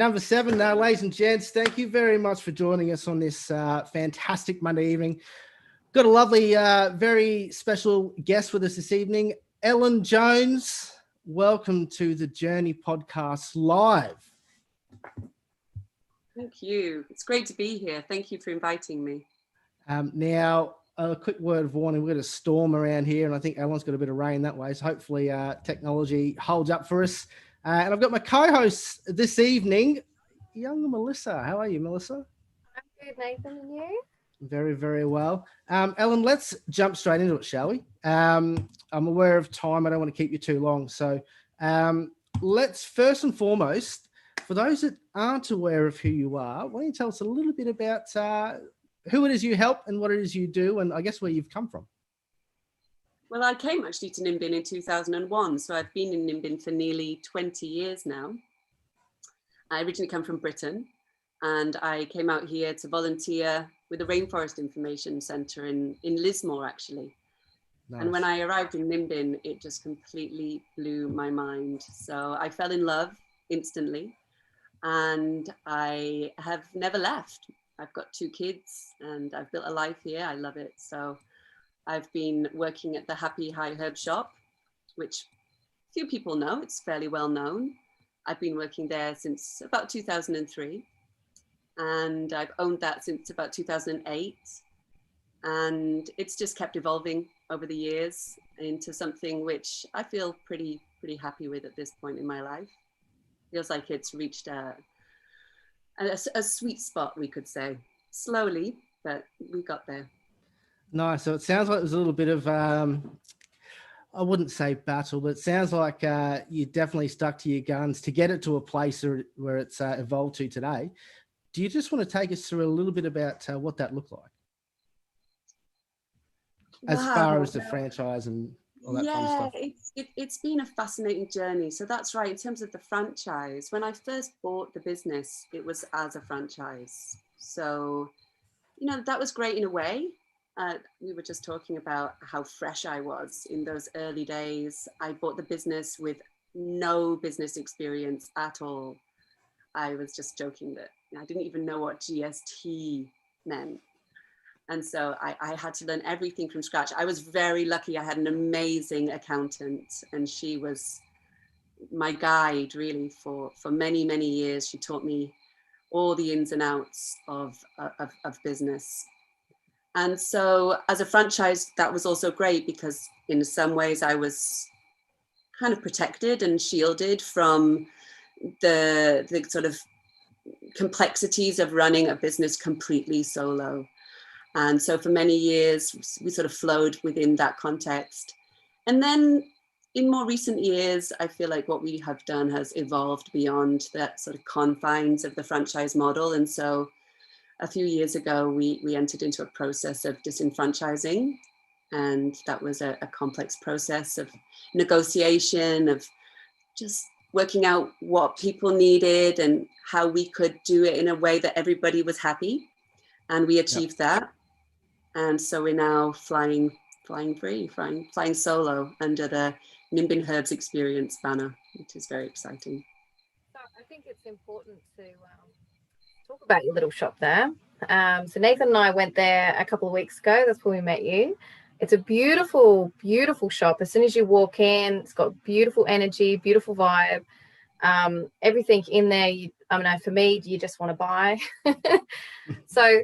Number 7, ladies and gents, thank you very much for joining us on this fantastic Monday evening. Got a lovely, very special guest with us this evening, Elen Jones. Welcome to the Journey Podcast Live. Thank you. It's great to be here. Thank you for inviting me. Now, a quick word of warning, we've got a storm around here, and I think Ellen's got a bit of rain that way, so hopefully technology holds up for us. And I've got my co-host this evening, young Melissa. How are you, Melissa? I'm good, Nathan, and you? Very, very well. Ellen, let's jump straight into it, shall we? I'm aware of time. I don't want to keep you too long. So let's first and foremost, for those that aren't aware of who you are, why don't you tell us a little bit about who it is you help and what it is you do, and I guess where you've come from. Well, I came actually to Nimbin in 2001, so I've been in Nimbin for nearly 20 years now. I originally come from Britain, and I came out here to volunteer with the Rainforest Information Centre in Lismore, actually. Nice. And when I arrived in Nimbin, it just completely blew my mind. So I fell in love instantly, and I have never left. I've got 2 kids, and I've built a life here. I love it. So I've been working at the Happy High Herb shop, which few people know. It's fairly well known. I've been working there since about 2003, and I've owned that since about 2008. And it's just kept evolving over the years into something which I feel pretty happy with at this point in my life. Feels like it's reached a sweet spot, we could say. Slowly, but we got there. Nice. So it sounds like there's a little bit of, I wouldn't say battle, but it sounds like you definitely stuck to your guns to get it to a place where it's evolved to today. Do you just want to take us through a little bit about what that looked like? As far as the franchise and all that fun stuff. It's been a fascinating journey. So that's right. In terms of the franchise, when I first bought the business, it was as a franchise. So, that was great in a way. We were just talking about how fresh I was in those early days. I bought the business with no business experience at all. I was just joking that I didn't even know what GST meant. And so I had to learn everything from scratch. I was very lucky. I had an amazing accountant, and she was my guide really for many, many years. She taught me all the ins and outs of business. And so as a franchise, that was also great because in some ways I was kind of protected and shielded from the sort of complexities of running a business completely solo. And so for many years, we sort of flowed within that context. And then in more recent years, I feel like what we have done has evolved beyond that sort of confines of the franchise model. And so a few years ago, we entered into a process of disenfranchising. And that was a complex process of negotiation, of just working out what people needed and how we could do it in a way that everybody was happy. And we achieved that. And so we're now flying free, flying solo under the Nimbin Herbs Experience banner, which is very exciting. So I think it's important to talk about your little shop there. So Nathan and I went there a couple of weeks ago. That's when we met you. It's a beautiful, beautiful shop. As soon as you walk in, it's got beautiful energy, beautiful vibe. Everything in there, for me, you just want to buy. So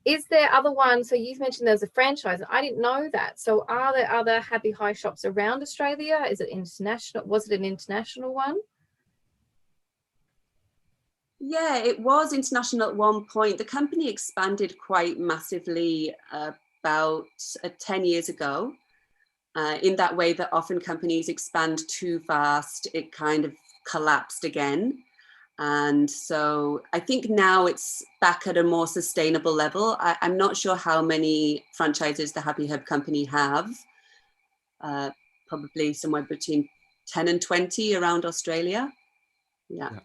is there other ones? So you mentioned there's a franchise. I didn't know that. So are there other Happy High shops around Australia? Is it international? Was it an international one? Yeah, it was international at one point. The company expanded quite massively about 10 years ago. In that way that often companies expand too fast, it kind of collapsed again. And so I think now it's back at a more sustainable level. I'm not sure how many franchises the Happy Herb Company have, probably somewhere between 10 and 20 around Australia. Yeah.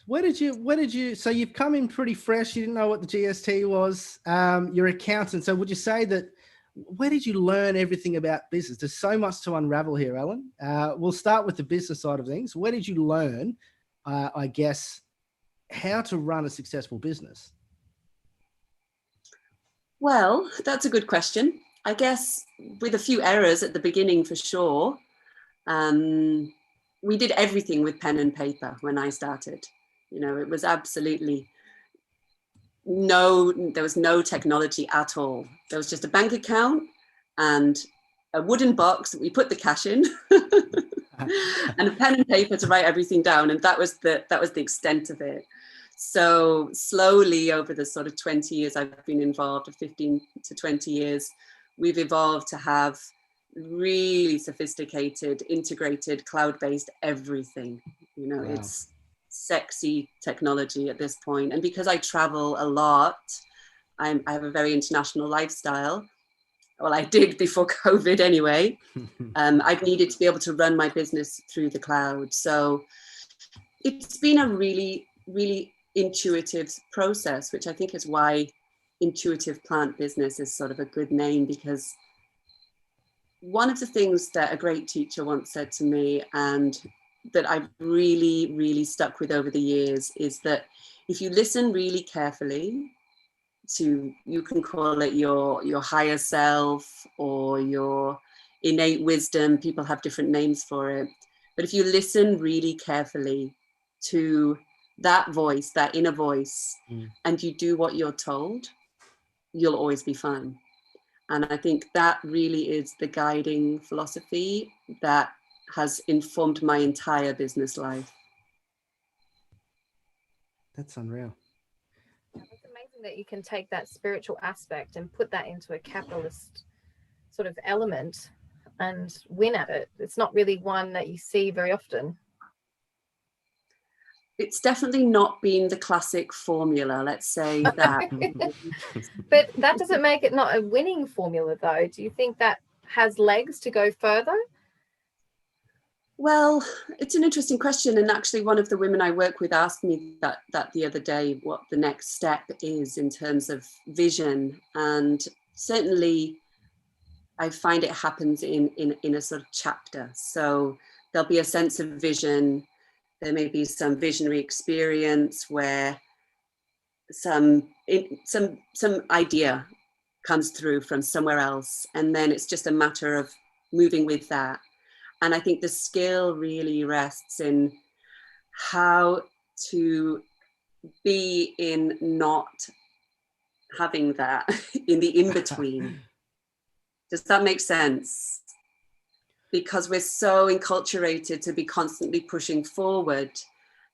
Where did you, so you've come in pretty fresh, you didn't know what the GST was, you're an accountant. So would you say that, where did you learn everything about business? There's so much to unravel here, Ellen. We'll start with the business side of things. Where did you learn I guess, how to run a successful business? Well, that's a good question. I guess with a few errors at the beginning for sure. We did everything with pen and paper when I started. You know, it was absolutely there was no technology at all. There was just a bank account and a wooden box that we put the cash in and a pen and paper to write everything down. And that was the extent of it. So slowly over the sort of 20 years I've been involved, or 15 to 20 years, we've evolved to have really sophisticated, integrated, cloud-based everything. You know, wow. It's sexy technology at this point. And because I travel a lot, I have a very international lifestyle. Well, I did before COVID anyway. I've needed to be able to run my business through the cloud. So it's been a really, really intuitive process, which I think is why intuitive plant business is sort of a good name, because one of the things that a great teacher once said to me, and that I've really, really stuck with over the years, is that if you listen really carefully to, you can call it your higher self or your innate wisdom, people have different names for it. But if you listen really carefully to that voice, that inner voice, and you do what you're told, you'll always be fine. And I think that really is the guiding philosophy that has informed my entire business life. That's unreal. It's amazing that you can take that spiritual aspect and put that into a capitalist sort of element and win at it. It's not really one that you see very often. It's definitely not been the classic formula, let's say that. But that doesn't make it not a winning formula, though. Do you think that has legs to go further? Well, it's an interesting question. And actually, one of the women I work with asked me that the other day, what the next step is in terms of vision. And certainly, I find it happens in a sort of chapter. So there'll be a sense of vision. There may be some visionary experience where some idea comes through from somewhere else, and then it's just a matter of moving with that. And I think the skill really rests in how to be in not having that in the in-between. Does that make sense? Because we're so enculturated to be constantly pushing forward,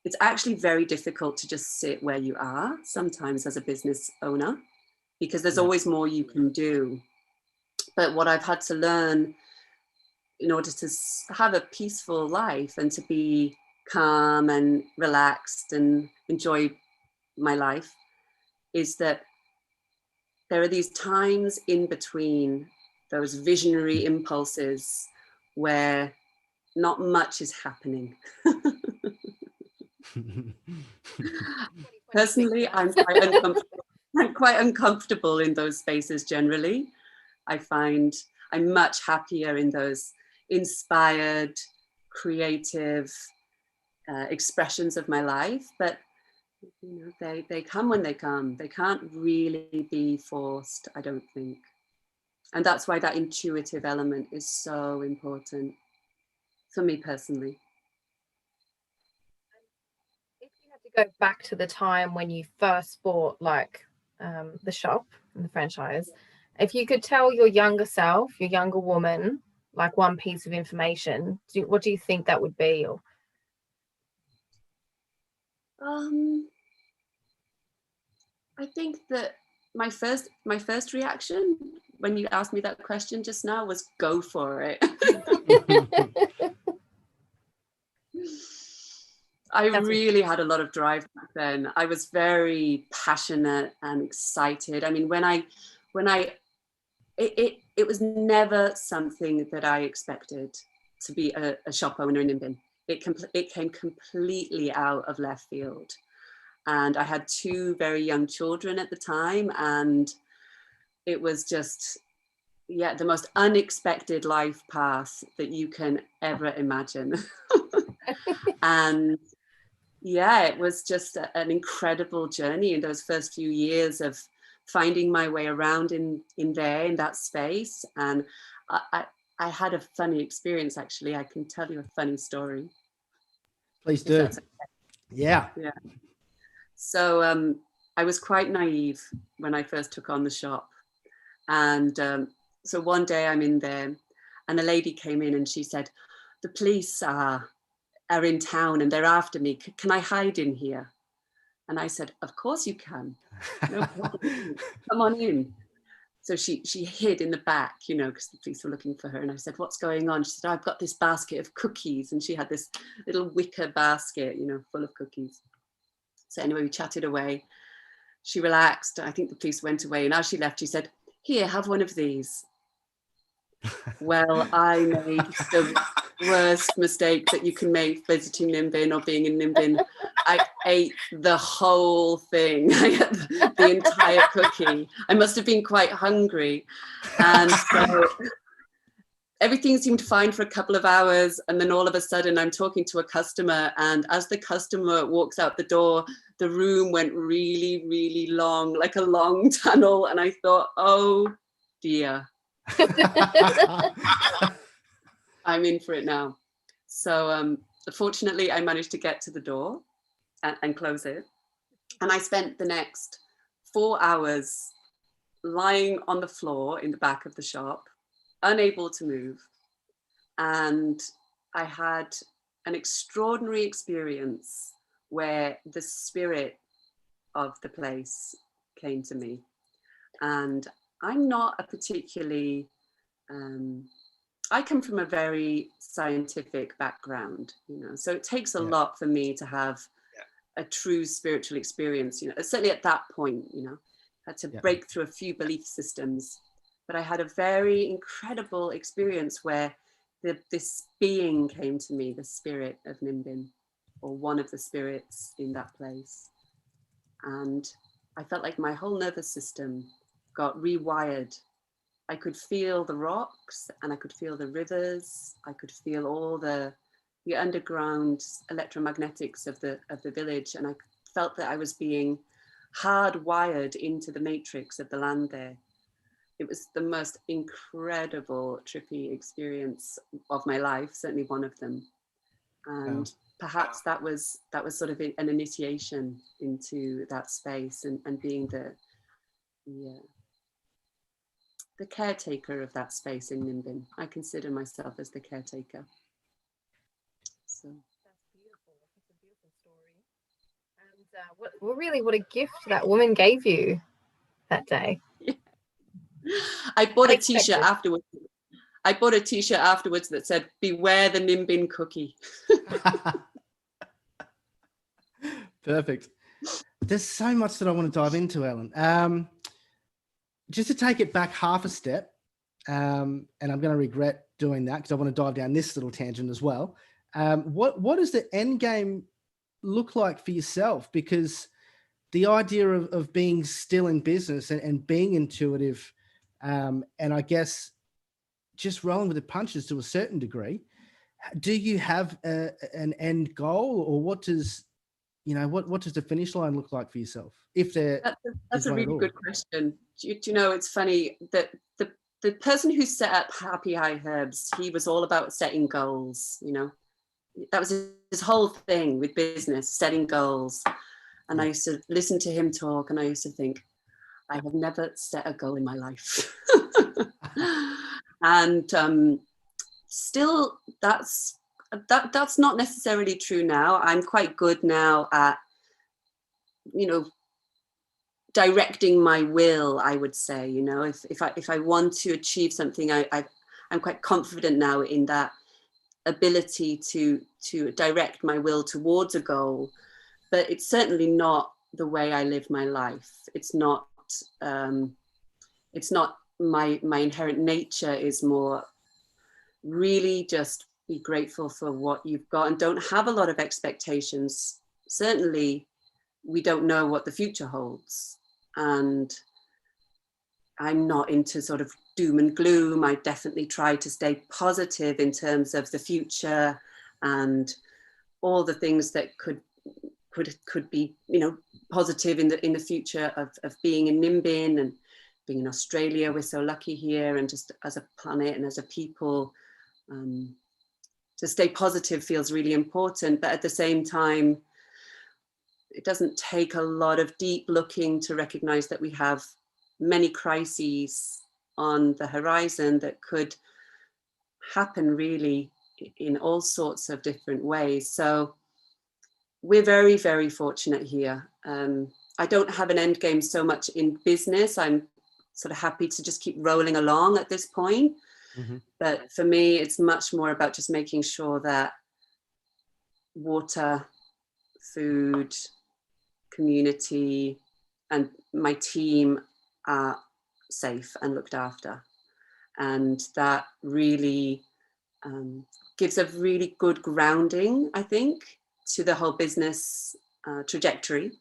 it's actually very difficult to just sit where you are sometimes as a business owner, because there's always more you can do. But what I've had to learn in order to have a peaceful life and to be calm and relaxed and enjoy my life is that there are these times in between those visionary impulses where not much is happening. Personally, I'm quite uncomfortable in those spaces generally. I find I'm much happier in those inspired, creative expressions of my life. But you know, they come when they come. They can't really be forced, I don't think. And that's why that intuitive element is so important for me personally. If you had to go back to the time when you first bought like the shop and the franchise, if you could tell your younger self, your younger woman, like one piece of information, what do you think that would be? Or I think that my first reaction when you asked me that question just now was go for it. I really had a lot of drive back then. I was very passionate and excited. I mean, it was never something that I expected to be a shop owner in Nimbin. It came completely out of left field. And I had 2 very young children at the time, and it was just, the most unexpected life path that you can ever imagine. And yeah, it was just an incredible journey in those first few years of finding my way around in that space. And I had a funny experience, actually. I can tell you a funny story. Please do. Okay. Yeah. Yeah. So I was quite naive when I first took on the shop. And so one day I'm in there and a lady came in and she said, the police are in town and they're after me. Can I hide in here? And I said, of course you can. No problem. Come on in. So she hid in the back, you know, because the police were looking for her. And I said, what's going on? She said, I've got this basket of cookies. And she had this little wicker basket, you know, full of cookies. So anyway, we chatted away. She relaxed. I think the police went away. And as she left, she said, here, have one of these. Well, I made the worst mistake that you can make visiting Nimbin or being in Nimbin. I ate the whole thing. I ate the entire cookie. I must have been quite hungry. And so everything seemed fine for a couple of hours. And then all of a sudden I'm talking to a customer. And as the customer walks out the door, the room went really, really long, like a long tunnel. And I thought, oh dear. I'm in for it now. So fortunately, I managed to get to the door and close it. And I spent the next 4 hours lying on the floor in the back of the shop, unable to move. And I had an extraordinary experience where the spirit of the place came to me. And I'm not a particularly, I come from a very scientific background, you know, so it takes a lot for me to have a true spiritual experience, you know, certainly at that point, you know, had to break through a few belief systems. But I had a very incredible experience where this being came to me, the spirit of Nimbin, or one of the spirits in that place. And I felt like my whole nervous system got rewired. I could feel the rocks and I could feel the rivers. I could feel all the underground electromagnetics of the village. And I felt that I was being hardwired into the matrix of the land there. It was the most incredible, trippy experience of my life, certainly one of them. And perhaps that was sort of an initiation into that space and being the caretaker of that space in Nimbin. I consider myself as the caretaker. So that's beautiful. It's a beautiful story. And what a gift that woman gave you that day. Yeah. I bought a t-shirt afterwards. I bought a t-shirt afterwards that said, "Beware the Nimbin cookie." Perfect. There's so much that I want to dive into, Ellen. Just to take it back half a step, and I'm going to regret doing that because I want to dive down this little tangent as well. What does the end game look like for yourself? Because the idea of being still in business and being intuitive, and I guess just rolling with the punches to a certain degree, do you have an end goal, or what does the finish line look like for yourself? If that's a really good question. Do you know, it's funny that the person who set up Happy High Herbs, he was all about setting goals, you know. That was his whole thing with business, setting goals. And I used to listen to him talk and I used to think, I have never set a goal in my life. And still, that's not necessarily true now. I'm quite good now at, you know, directing my will, I would say. You know, if I want to achieve something, I'm quite confident now in that ability to direct my will towards a goal. But it's certainly not the way I live my life. It's not my inherent nature is more really just be grateful for what you've got and don't have a lot of expectations. Certainly, we don't know what the future holds. And I'm not into sort of doom and gloom. I definitely try to stay positive in terms of the future and all the things that could could be, you know, positive in the future of being in Nimbin and being in Australia. We're so lucky here, and just as a planet and as a people, to stay positive feels really important. But at the same time, it doesn't take a lot of deep looking to recognize that we have many crises on the horizon that could happen really in all sorts of different ways. So we're very, very fortunate here. I don't have an end game so much in business. I'm sort of happy to just keep rolling along at this point. Mm-hmm. But for me, it's much more about just making sure that water, food, community, and my team are safe and looked after. And that really gives a really good grounding, I think, to the whole business trajectory.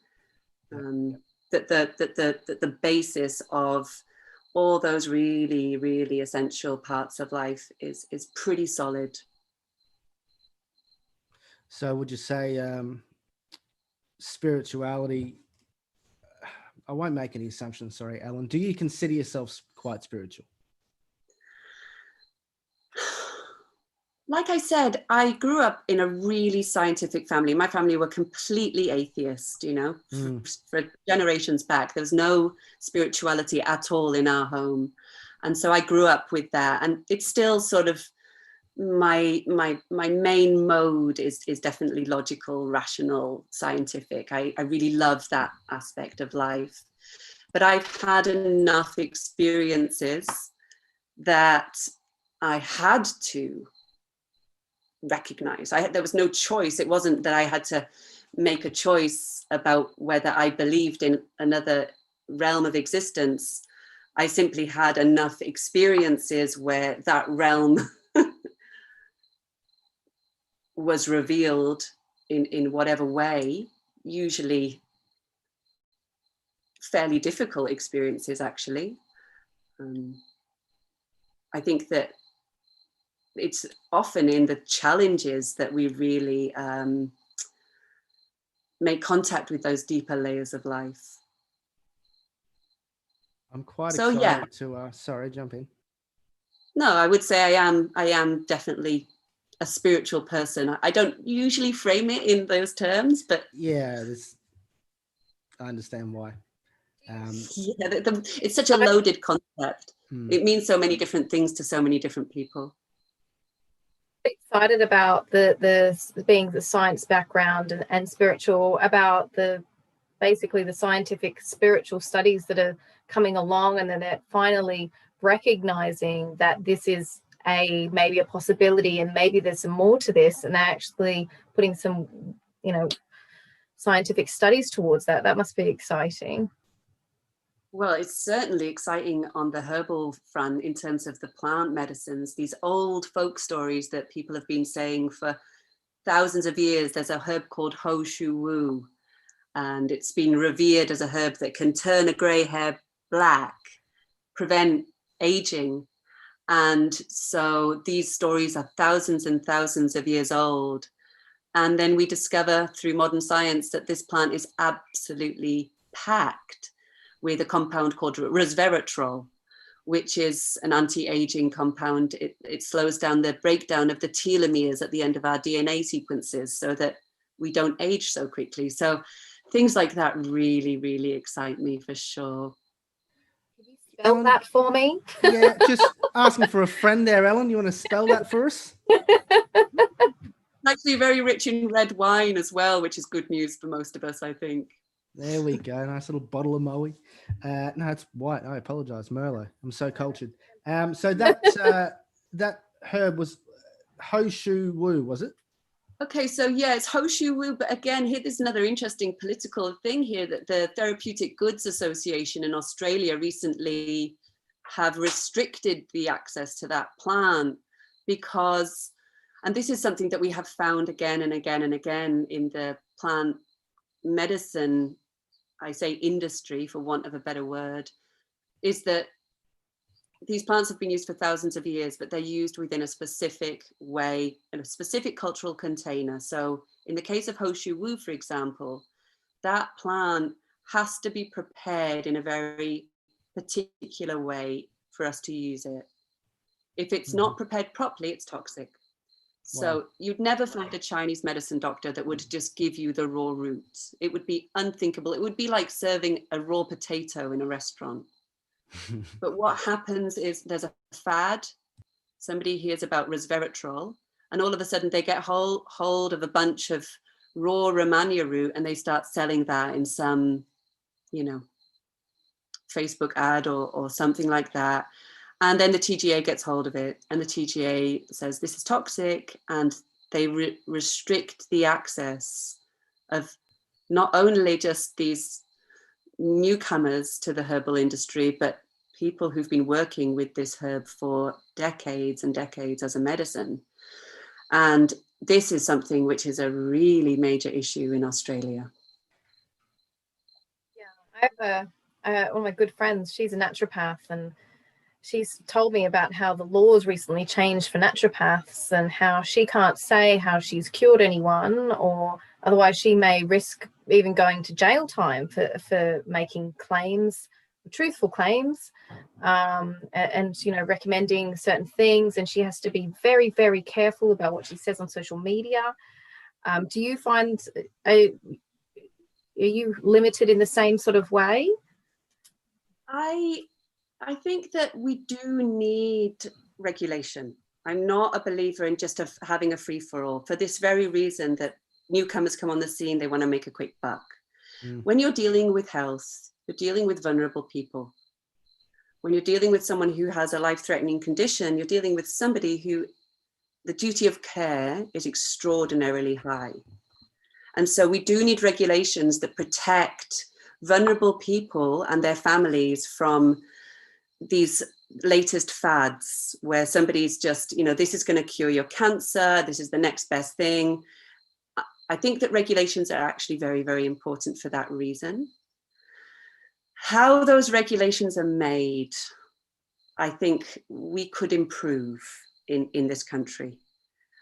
That the basis of all those really, really essential parts of life is pretty solid. So would you say spirituality, I won't make any assumptions, sorry, Ellen, do you consider yourself quite spiritual? Like I said, I grew up in a really scientific family. My family were completely atheist, you know, for generations back. There was no spirituality at all in our home. And so I grew up with that. And it's still sort of my main mode is definitely logical, rational, scientific. I really love that aspect of life. But I've had enough experiences that I had to recognize. There was no choice. It wasn't that I had to make a choice about whether I believed in another realm of existence. I simply had enough experiences where that realm was revealed in whatever way, usually fairly difficult experiences, actually. I think that it's often in the challenges that we really make contact with those deeper layers of life. I'm quite excited to, sorry, jump in. No, I would say I am definitely a spiritual person. I don't usually frame it in those terms, but yeah, I understand why. It's such a loaded concept. It means so many different things to so many different people. Excited about the being the science background and spiritual, about basically the scientific spiritual studies that are coming along, and then they're finally recognizing that this is maybe a possibility, and maybe there's some more to this, and they're actually putting some, you know, scientific studies towards that. That must be exciting. Well, it's certainly exciting on the herbal front in terms of the plant medicines, these old folk stories that people have been saying for thousands of years. There's a herb called Ho Shu Wu, and it's been revered as a herb that can turn a grey hair black, prevent aging. And so these stories are thousands and thousands of years old. And then we discover through modern science that this plant is absolutely packed with a compound called resveratrol, which is an anti-aging compound. It slows down the breakdown of the telomeres at the end of our DNA sequences so that we don't age so quickly. So things like that really, really excite me for sure. Can you spell that for me? Yeah, just asking for a friend there, Ellen. You want to spell that for us? Actually very rich in red wine as well, which is good news for most of us, I think. There we go. Nice little bottle of Moe. No, it's white. I apologize, Merlot. I'm so cultured. So that herb was Ho Shu Wu, was it? Okay, so yeah, it's Ho Shu Wu, but again, here there's another interesting political thing here, that the Therapeutic Goods Association in Australia recently have restricted the access to that plant because, and this is something that we have found again and again and again in the plant medicine, I say industry for want of a better word, is that these plants have been used for thousands of years, but they're used within a specific way, in a specific cultural container. So in the case of Ho Shu Wu, for example, that plant has to be prepared in a very particular way for us to use it. If it's not prepared properly, it's toxic. So Wow. you'd never find a Chinese medicine doctor that would just give you the raw roots. It would be unthinkable. It would be like serving a raw potato in a restaurant. But what happens is there's a fad. Somebody hears about resveratrol, and all of a sudden they get hold of a bunch of raw Romania root, and they start selling that in some, Facebook ad or something like that. And then the TGA gets hold of it, and the TGA says this is toxic, and they restrict the access of not only just these newcomers to the herbal industry, but people who've been working with this herb for decades and decades as a medicine. And this is something which is a really major issue in Australia. Yeah, I have one of my good friends, she's a naturopath, and she's told me about how the laws recently changed for naturopaths and how she can't say how she's cured anyone, or otherwise she may risk even going to jail time for making claims, truthful claims, and recommending certain things, and she has to be very, very careful about what she says on social media. Do you find, are you limited in the same sort of way? I think that we do need regulation. I'm not a believer in just having a free-for-all, for this very reason that newcomers come on the scene, they want to make a quick buck. When you're dealing with health, you're dealing with vulnerable people. When you're dealing with someone who has a life-threatening condition, you're dealing with somebody who the duty of care is extraordinarily high. And so we do need regulations that protect vulnerable people and their families from these latest fads where somebody's just, this is going to cure your cancer, this is the next best thing. I think that regulations are actually very, very important for that reason. How those regulations are made, I think we could improve in this country.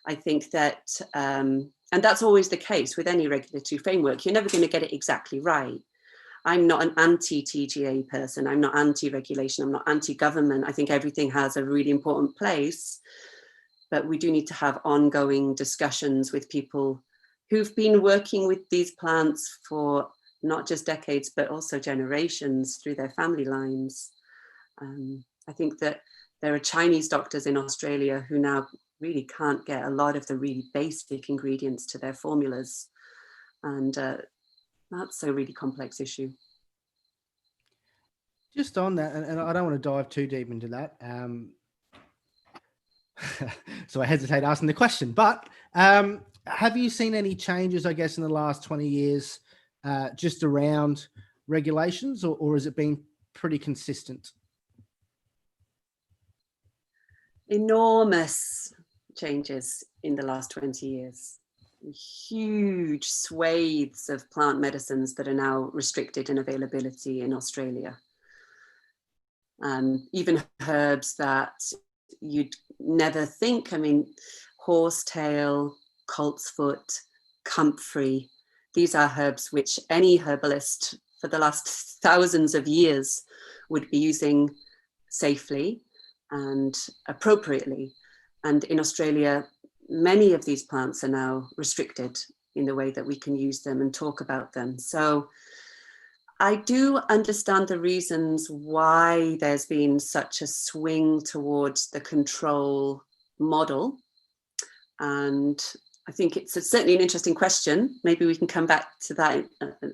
I think that, and that's always the case with any regulatory framework, you're never going to get it exactly right. I'm not an anti-TGA person. I'm not anti-regulation. I'm not anti-government. I think everything has a really important place, but we do need to have ongoing discussions with people who've been working with these plants for not just decades, but also generations through their family lines. I think that there are Chinese doctors in Australia who now really can't get a lot of the really basic ingredients to their formulas. And that's a really complex issue. Just on that, and I don't want to dive too deep into that, so I hesitate asking the question, but have you seen any changes, I guess, in the last 20 years just around regulations, or has it been pretty consistent? Enormous changes in the last 20 years. Huge swathes of plant medicines that are now restricted in availability in Australia. Even herbs that you'd never think, horsetail, coltsfoot, comfrey, these are herbs which any herbalist for the last thousands of years would be using safely and appropriately. And in Australia, many of these plants are now restricted in the way that we can use them and talk about them. So I do understand the reasons why there's been such a swing towards the control model. And I think it's certainly an interesting question. Maybe we can come back to that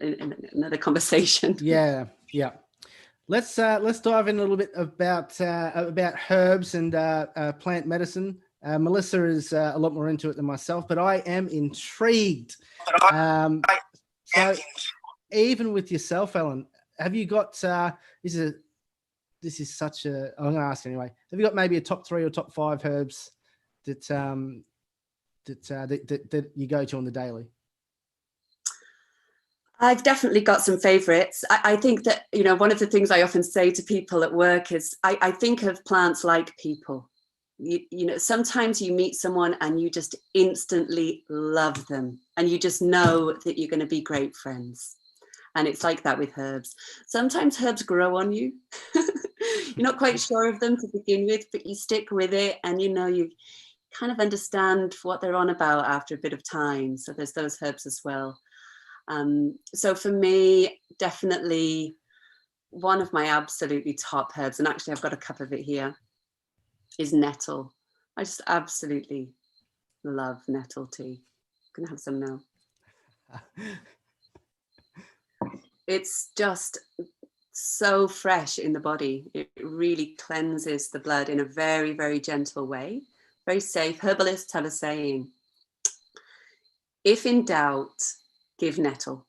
in another conversation. Yeah. Let's dive in a little bit about herbs and plant medicine. Melissa is a lot more into it than myself, but I am intrigued. So even with yourself, Ellen, have you got this is such a, I'm going to ask anyway, have you got maybe a top 3 or top 5 herbs that you go to on the daily? I've definitely got some favorites. I think that, one of the things I often say to people at work is I think of plants like people. Sometimes you meet someone and you just instantly love them and you just know that you're going to be great friends. And it's like that with herbs. Sometimes herbs grow on you. You're not quite sure of them to begin with, but you stick with it, and you kind of understand what they're on about after a bit of time. So there's those herbs as well. So for me, definitely one of my absolutely top herbs, and actually I've got a cup of it here, is nettle. I just absolutely love nettle tea. I'm gonna have some now. It's just so fresh in the body. It really cleanses the blood in a very, very gentle way. Very safe. Herbalists have a saying, if in doubt, give nettle.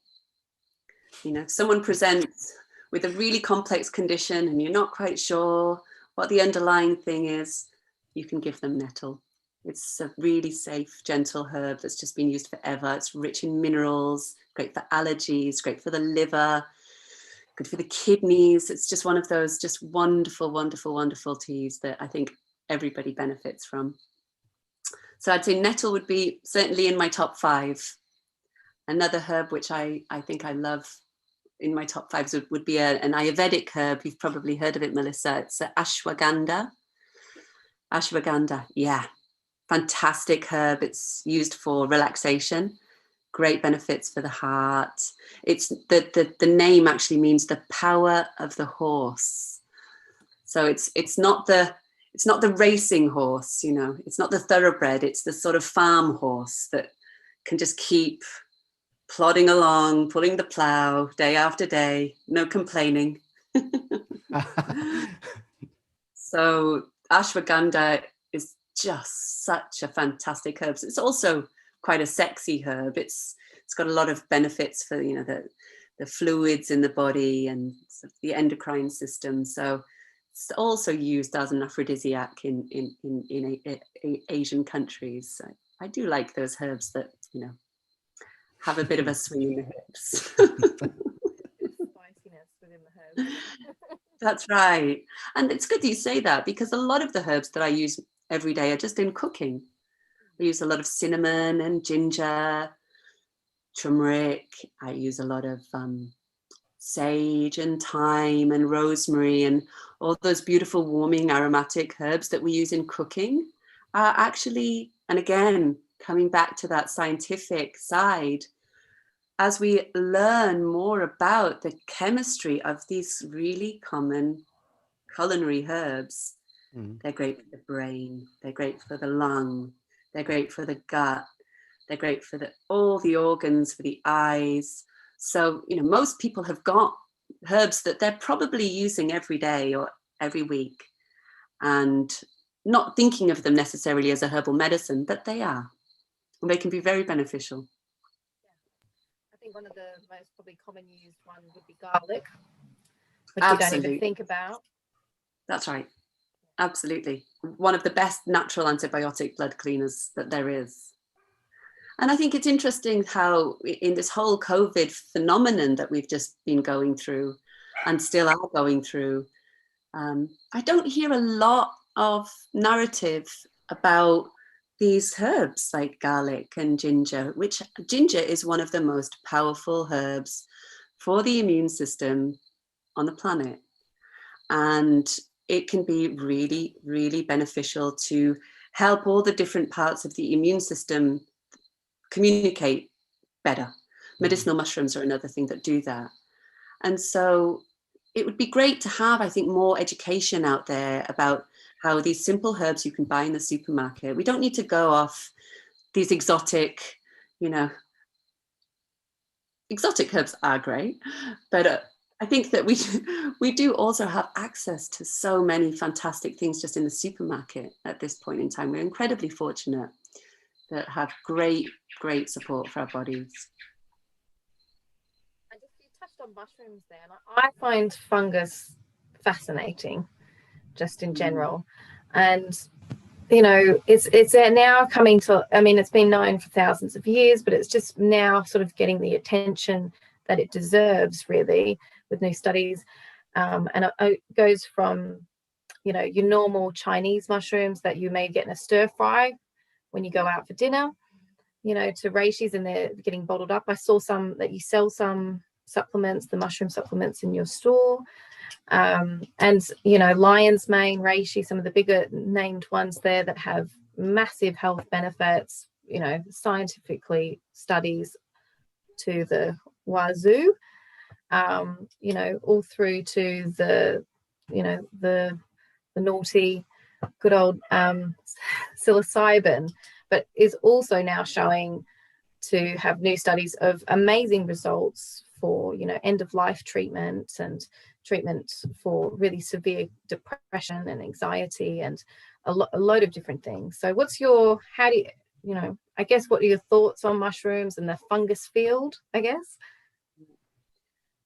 If someone presents with a really complex condition and you're not quite sure what the underlying thing is, you can give them nettle. It's a really safe, gentle herb that's just been used forever. It's rich in minerals, great for allergies, great for the liver, good for the kidneys. It's just one of those just wonderful, wonderful, wonderful teas that I think everybody benefits from. So I'd say nettle would be certainly in my top 5. Another herb which I think I love in my top 5 would be an Ayurvedic herb. You've probably heard of it, Melissa. It's ashwagandha. Ashwagandha, yeah. Fantastic herb. It's used for relaxation. Great benefits for the heart. It's the name actually means the power of the horse. So it's not the racing horse, it's not the thoroughbred. It's the sort of farm horse that can just keep plodding along, pulling the plow day after day, no complaining. So ashwagandha is just such a fantastic herb. It's also quite a sexy herb. It's got a lot of benefits for the fluids in the body and sort of the endocrine system. So it's also used as an aphrodisiac in Asian countries. So I do like those herbs that have a bit of a swing in the hips. Spiciness within the herbs. That's right. And it's good that you say that, because a lot of the herbs that I use every day are just in cooking. I use a lot of cinnamon and ginger, turmeric. I use a lot of sage and thyme and rosemary, and all those beautiful warming aromatic herbs that we use in cooking are actually, and again, coming back to that scientific side, as we learn more about the chemistry of these really common culinary herbs, they're great for the brain, they're great for the lung, they're great for the gut, they're great for all the organs, for the eyes. So, most people have got herbs that they're probably using every day or every week and not thinking of them necessarily as a herbal medicine, but they are. And they can be very beneficial. I think one of the most probably common used one would be garlic, which Absolutely. you don't even think about. That's right. Absolutely. One of the best natural antibiotic blood cleaners that there is. And I think it's interesting how in this whole COVID phenomenon that we've just been going through and still are going through, I don't hear a lot of narrative about these herbs like garlic and ginger, which ginger is one of the most powerful herbs for the immune system on the planet. And it can be really, really beneficial to help all the different parts of the immune system communicate better. Medicinal mushrooms are another thing that do that. And so it would be great to have, I think, more education out there about how these simple herbs you can buy in the supermarket. We don't need to go off these exotic herbs are great, but I think that we do also have access to so many fantastic things just in the supermarket at this point in time. We're incredibly fortunate that have great support for our bodies. And just you touched on mushrooms there, and I find fungus fascinating, just in general. And it's now coming to, it's been known for thousands of years, but it's just now sort of getting the attention that it deserves, really, with new studies. And it goes from, your normal Chinese mushrooms that you may get in a stir fry when you go out for dinner, to reishis, and they're getting bottled up. I saw some that you sell some supplements, the mushroom supplements in your store. And, you know, lion's mane, reishi, some of the bigger named ones there that have massive health benefits, you know, scientifically studies to the wazoo, you know, all through to the, you know, the naughty good old psilocybin, but is also now showing to have new studies of amazing results for, you know, end of life treatment and treatment for really severe depression and anxiety and a load of different things. So what's your, how do you, you know, I guess, what are your thoughts on mushrooms and the fungus field, I guess?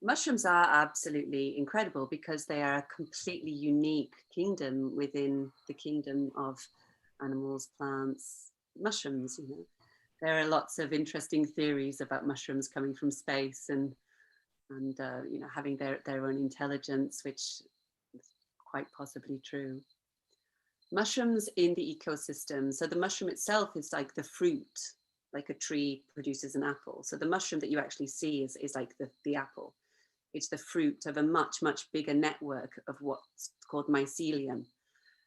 Mushrooms are absolutely incredible because they are a completely unique kingdom within the kingdom of animals, plants, mushrooms. You know, there are lots of interesting theories about mushrooms coming from space and you know, having their own intelligence, which is quite possibly true. Mushrooms in the ecosystem. So the mushroom itself is like the fruit, like a tree produces an apple. So the mushroom that you actually see is like the apple. It's the fruit of a much, much bigger network of what's called mycelium.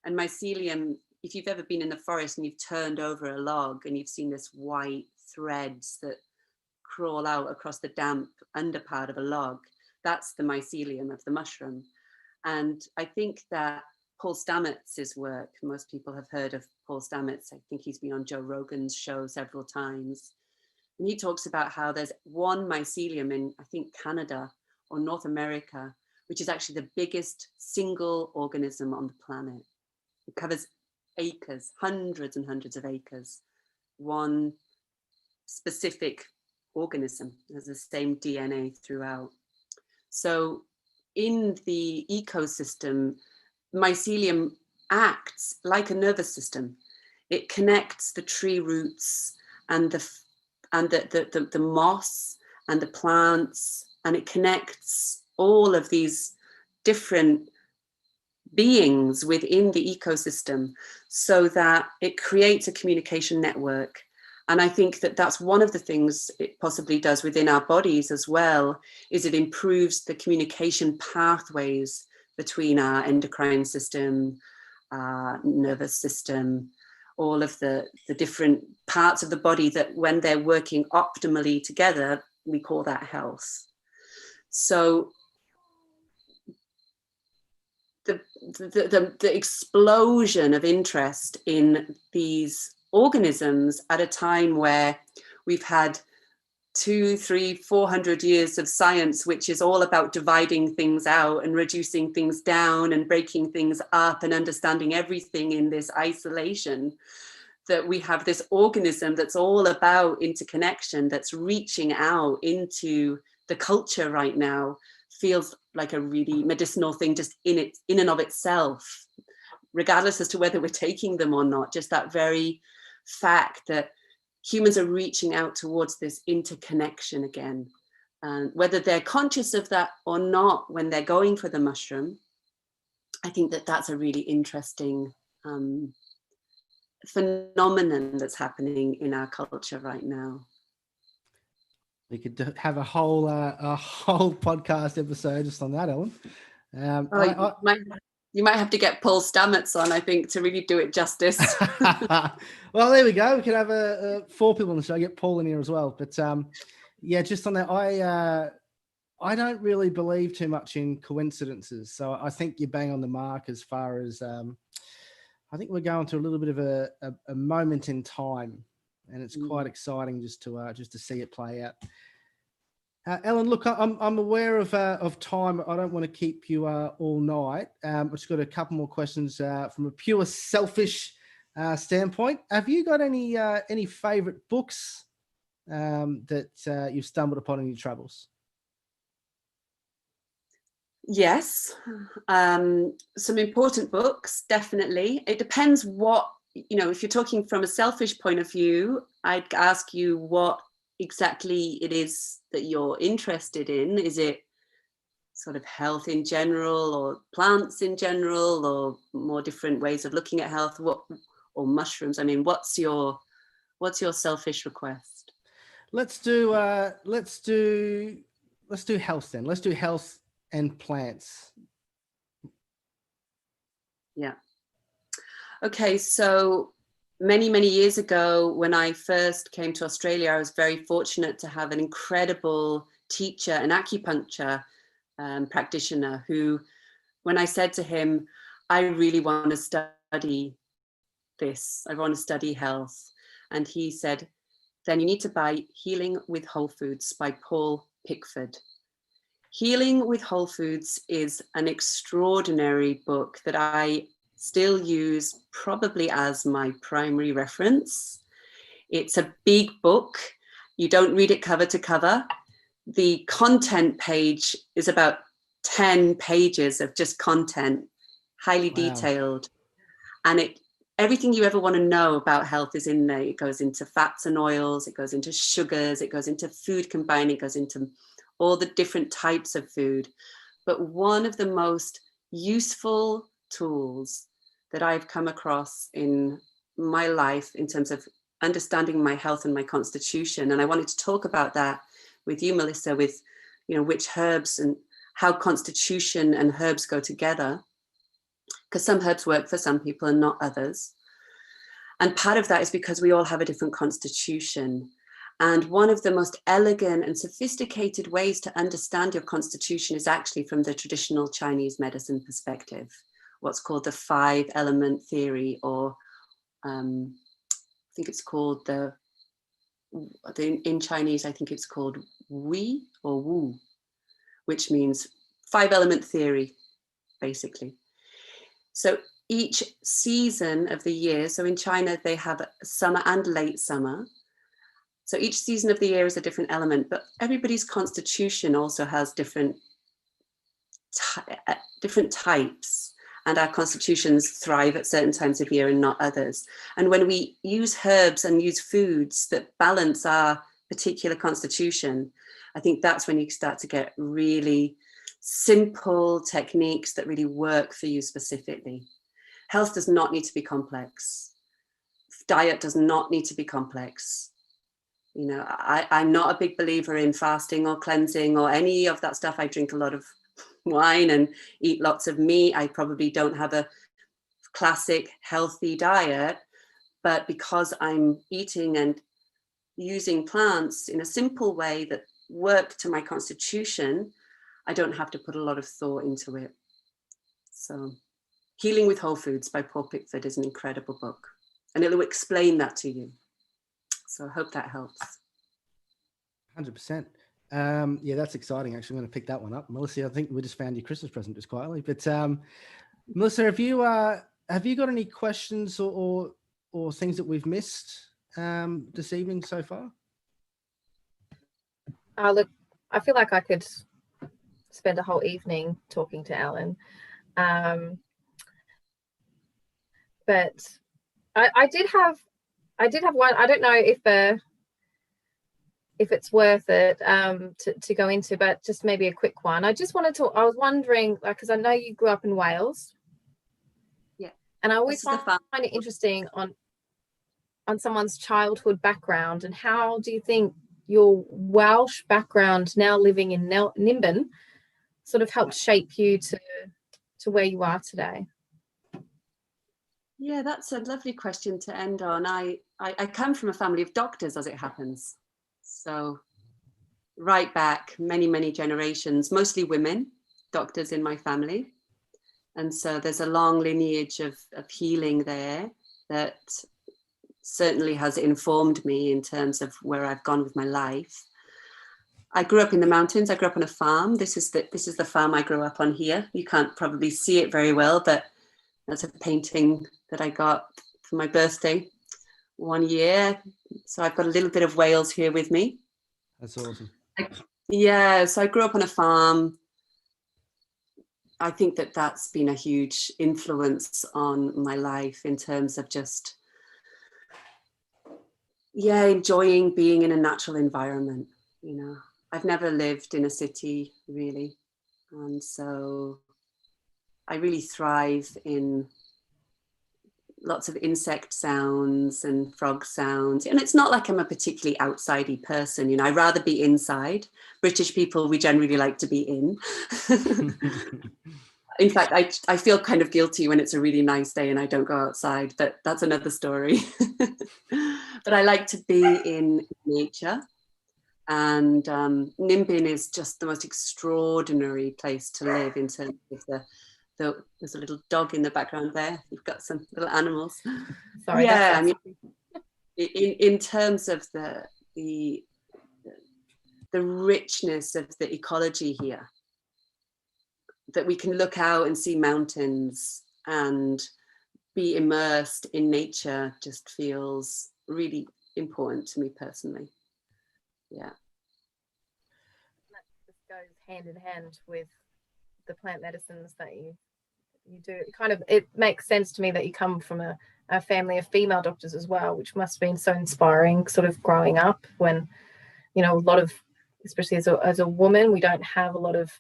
And mycelium, if you've ever been in the forest and you've turned over a log and you've seen this white threads that crawl out across the damp underpart of a log, that's the mycelium of the mushroom. And I think that Paul Stamets' work, most people have heard of Paul Stamets. I think he's been on Joe Rogan's show several times. And he talks about how there's one mycelium in, I think, Canada or North America, which is actually the biggest single organism on the planet. It covers acres, hundreds and hundreds of acres. One specific organism has the same DNA throughout. So in the ecosystem, mycelium acts like a nervous system. It connects the tree roots and the moss and the plants, and it connects all of these different beings within the ecosystem so that it creates a communication network. And I think that that's one of the things it possibly does within our bodies as well, is it improves the communication pathways between our endocrine system, nervous system, all of the different parts of the body that when they're working optimally together, we call that health. So the explosion of interest in these organisms at a time where we've had 200, 300, 400 years of science, which is all about dividing things out and reducing things down and breaking things up and understanding everything in this isolation, that we have this organism that's all about interconnection, that's reaching out into the culture right now, feels like a really medicinal thing just in and of itself, regardless as to whether we're taking them or not. Just that very fact that humans are reaching out towards this interconnection again. And whether they're conscious of that or not when they're going for the mushroom, I think that that's a really interesting phenomenon that's happening in our culture right now. We could have a whole podcast episode just on that, Ellen. You might have to get Paul Stamets on, I think, to really do it justice. Well, there we go. We could have 4 people on the show. Get Paul in here as well. But yeah, just on that, I don't really believe too much in coincidences. So I think you're bang on the mark as far as I think we're going through a little bit of a moment in time, and it's quite exciting just to see it play out. Ellen, look, I'm aware of time. I don't want to keep you all night. I've just got a couple more questions from a pure selfish standpoint. Have you got any favorite books that you've stumbled upon in your travels? Yes, some important books, definitely. It depends what, if you're talking from a selfish point of view, I'd ask you what exactly it is that you're interested in. Is it sort of health in general, or plants in general, or more different ways of looking at health, or mushrooms? I mean, what's your selfish request? Let's do let's do health then. Let's do health and plants. Yeah. Okay, so many years ago, when I first came to Australia, I was very fortunate to have an incredible teacher, an acupuncture practitioner, who, when I said to him, I really want to study this, I want to study health, and he said, then you need to buy Healing with Whole Foods by Paul Pickford. Healing with Whole Foods is an extraordinary book that I still use probably as my primary reference. It's a big book. You don't read it cover to cover. The content page is about 10 pages of just content, highly detailed. And everything you ever want to know about health is in there. It goes into fats and oils, it goes into sugars, it goes into food combining, it goes into all the different types of food. But one of the most useful tools that I've come across in my life in terms of understanding my health and my constitution, and I wanted to talk about that with you, Melissa, with, you know, which herbs and how constitution and herbs go together, because some herbs work for some people and not others. And part of that is because we all have a different constitution. And one of the most elegant and sophisticated ways to understand your constitution is actually from the traditional Chinese medicine perspective, what's called the 5-element theory, or I think it's called in Chinese, I think it's called Wei or Wu, which means 5-element theory, basically. So each season of the year, so in China, they have summer and late summer. So each season of the year is a different element, but everybody's constitution also has different types, and our constitutions thrive at certain times of year and not others. And when we use herbs and use foods that balance our particular constitution, I think that's when you start to get really simple techniques that really work for you specifically. Health does not need to be complex. Diet does not need to be complex. You know, I'm not a big believer in fasting or cleansing or any of that stuff. I drink a lot of wine and eat lots of meat. I probably don't have a classic healthy diet, but because I'm eating and using plants in a simple way that work to my constitution, I don't have to put a lot of thought into it. So Healing with Whole Foods by Paul Pickford is an incredible book, and it'll explain that to you. So I hope that helps. 100%. Yeah, that's exciting. Actually, I'm going to pick that one up. Melissa, I think we just found your Christmas present just quietly. But Melissa, have you got any questions or things that we've missed this evening so far? Look, I feel like I could spend a whole evening talking to Ellen. But I did have one. I don't know if it's worth it to go into, but just maybe a quick one. I was wondering, because I know you grew up in Wales. Yeah. And I always find it interesting on someone's childhood background, and how do you think your Welsh background, now living in Nimbin, sort of helped shape you to where you are today? Yeah, that's a lovely question to end on. I come from a family of doctors, as it happens. So right back many generations, mostly women doctors in my family. And so there's a long lineage of healing there that certainly has informed me in terms of where I've gone with my life. I grew up in the mountains. I grew up on a farm. This is the farm I grew up on here. You can't probably see it very well, but that's a painting that I got for my birthday one year. So I've got a little bit of Wales here with me. That's awesome. Yeah, so I grew up on a farm. I think that that's been a huge influence on my life in terms of just, enjoying being in a natural environment. You know, I've never lived in a city really. And so I really thrive in lots of insect sounds and frog sounds. And it's not like I'm a particularly outsidey person, you know, I'd rather be inside. British people, we generally like to be in. In fact, I feel kind of guilty when it's a really nice day and I don't go outside, but that's another story. But I like to be in nature. And Nimbin is just the most extraordinary place to live in terms of there's a little dog in the background there. You've got some little animals. Sorry, yeah, I mean, in terms of the richness of the ecology here, that we can look out and see mountains and be immersed in nature just feels really important to me personally. Yeah. That just goes hand in hand with the plant medicines that you do. It makes sense to me that you come from a family of female doctors as well, which must have been so inspiring sort of growing up when, you know, a lot of, especially as a woman, we don't have a lot of,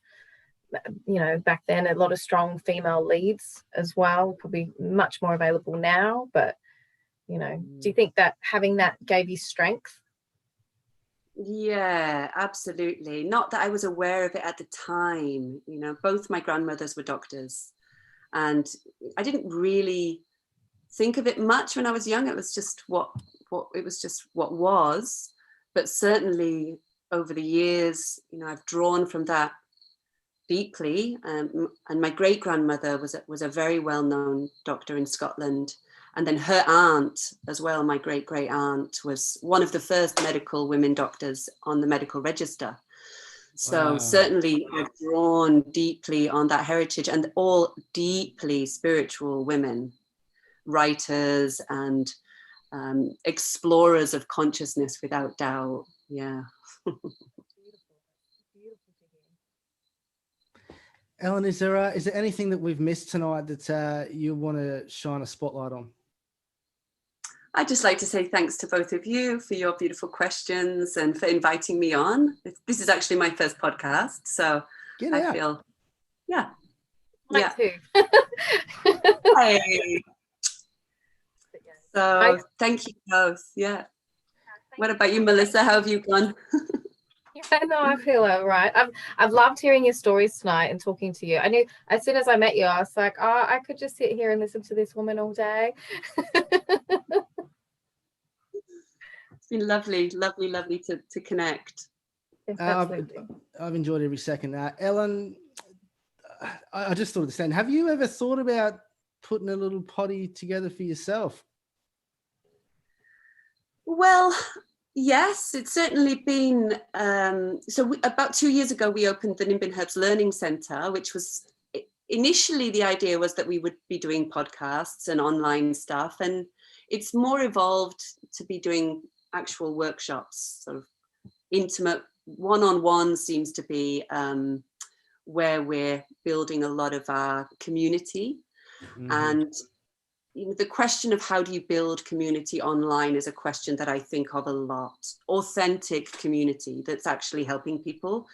you know, back then, a lot of strong female leads as well, probably much more available now. But, you know, do you think that having that gave you strength? Yeah, absolutely. Not that I was aware of it at the time. You know, both my grandmothers were doctors, and I didn't really think of it much when I was young. It was just what was. But certainly over the years, you know, I've drawn from that deeply. And my great grandmother was a very well known doctor in Scotland. And then her aunt as well, my great aunt, was one of the first medical women doctors on the medical register. So certainly I've drawn deeply on that heritage, and all deeply spiritual women, writers and explorers of consciousness, without doubt. Yeah. Ellen, is there anything that we've missed tonight that you want to shine a spotlight on? I'd just like to say thanks to both of you for your beautiful questions and for inviting me on. This is actually my first podcast, so I feel, yeah. Mine too. Hey. So thank you both. Yeah. What about you, Melissa? How have you gone? Yeah, no, I feel all right. I've loved hearing your stories tonight and talking to you. I knew as soon as I met you, I was like, oh, I could just sit here and listen to this woman all day. It's been lovely to connect. I've enjoyed every second. Ellen, I just thought of this then. Have you ever thought about putting a little potty together for yourself? Well, yes, it's certainly been. About 2 years ago, we opened the Nimbin Herbs Learning Centre, which was initially the idea was that we would be doing podcasts and online stuff, and it's more evolved to be doing actual workshops, sort of intimate one-on-one seems to be where we're building a lot of our community. And you know, the question of how do you build community online is a question that I think of a lot. Authentic community that's actually helping people.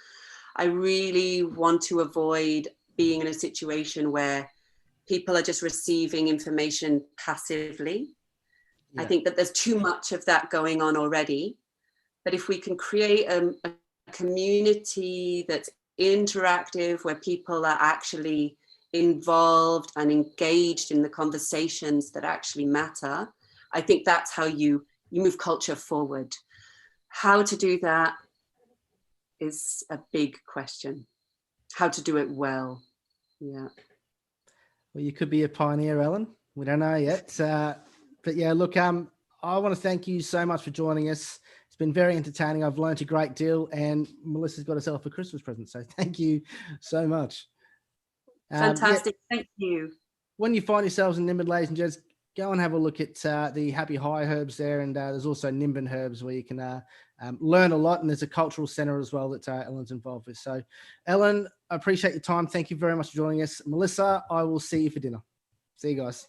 I really want to avoid being in a situation where people are just receiving information passively. Yeah. I think that there's too much of that going on already. But if we can create a community that's interactive, where people are actually involved and engaged in the conversations that actually matter, I think that's how you move culture forward. How to do that is a big question. How to do it well. Yeah. Well, you could be a pioneer, Ellen. We don't know yet. But yeah, look, I want to thank you so much for joining us. It's been very entertaining. I've learned a great deal, and Melissa's got herself a Christmas present. So thank you so much. Fantastic. Thank you. When you find yourselves in Nimbin, ladies and gents, go and have a look at the Happy High Herbs there. And there's also Nimbin Herbs where you can learn a lot. And there's a cultural center as well that Ellen's involved with. So, Ellen, I appreciate your time. Thank you very much for joining us. Melissa, I will see you for dinner. See you guys.